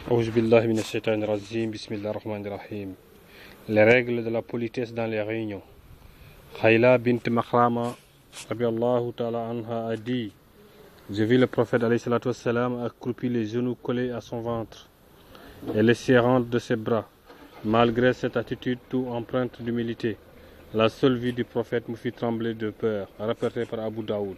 Auzu billahi minash shaitanir rajim, bismillahir rahmanir rahim. Les règles de la politesse dans les réunions. Khayla bint Makhrama, rabiallahu ta'ala anha, a dit: j'ai vu le prophète alayhi salatu wassalam accroupi, les genoux collés à son ventre et les serrant de ses bras. Malgré cette attitude tout empreinte d'humilité, la seule vue du prophète me fit trembler de peur, rapporté par Abu Daoud.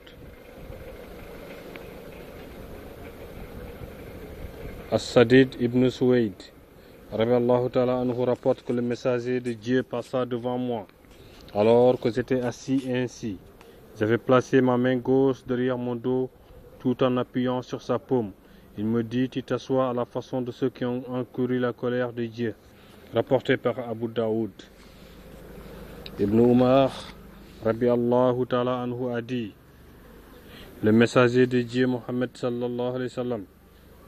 As-Sadid ibn Suwayd rabiallahu ta'ala anhu rapporte que le messager de Dieu passa devant moi alors que j'étais assis ainsi. J'avais placé ma main gauche derrière mon dos tout en appuyant sur sa paume. Il me dit: tu t'assois à la façon de ceux qui ont encouru la colère de Dieu. Rapporté par Abu Daoud. Ibn Umar rabiallahu ta'ala anhu a dit: le messager de Dieu Mohammed sallallahu alayhi wa sallam,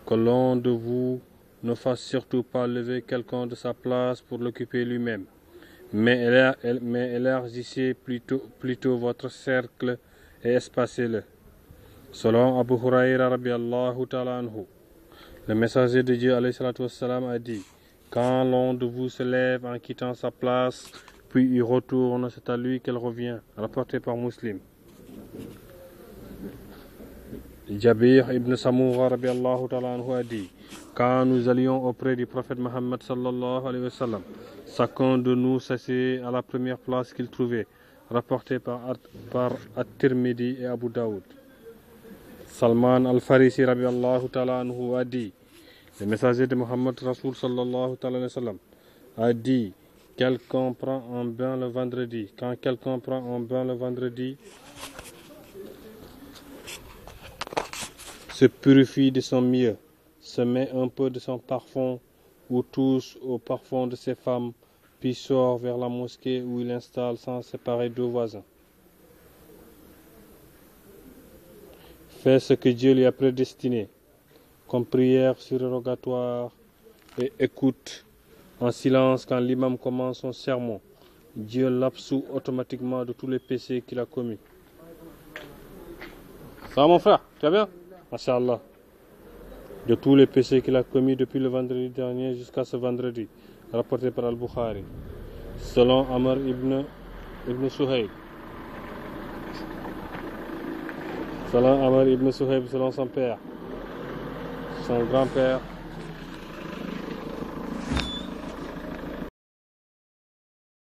que l'un de vous ne fasse surtout pas lever quelqu'un de sa place pour l'occuper lui-même, mais élargissez plutôt votre cercle et espacez-le. Selon Abu Huraira rabiallahu ta'ala anhu, le messager de Dieu alayhi salatu wassalam a dit: quand l'un de vous se lève en quittant sa place, puis il retourne, c'est à lui qu'elle revient. Rapporté par Muslim. Jabir ibn Samura rabiallahu ta'ala anhu a dit: quand nous allions auprès du prophète Mohammed sallallahu alayhi wa sallam, chacun de nous s'asseyait à la première place qu'il trouvait. Rapporté par At-Tirmidhi et Abu Daoud. Salman al-Farisi rabiallahu ta'ala anhu a dit: le messager de Mohammed Rasoul sallallahu alayhi wa sallam a dit: quelqu'un prend un bain le vendredi. Quand quelqu'un prend un bain le vendredi, se purifie de son mieux, se met un peu de son parfum ou touche au parfum de ses femmes, puis sort vers la mosquée où il installe sans séparer deux voisins. Fait ce que Dieu lui a prédestiné, comme prière surrogatoire, et écoute en silence quand l'imam commence son sermon. Dieu l'absout automatiquement de tous les péchés qu'il a commis. Ça va mon frère, tu vas bien? Masha'Allah. De tous les péchés qu'il a commis depuis le vendredi dernier jusqu'à ce vendredi. Rapporté par Al-Bukhari. Selon Amr ibn Suhayb. Selon Amr ibn Suhayb, selon son père, son grand-père,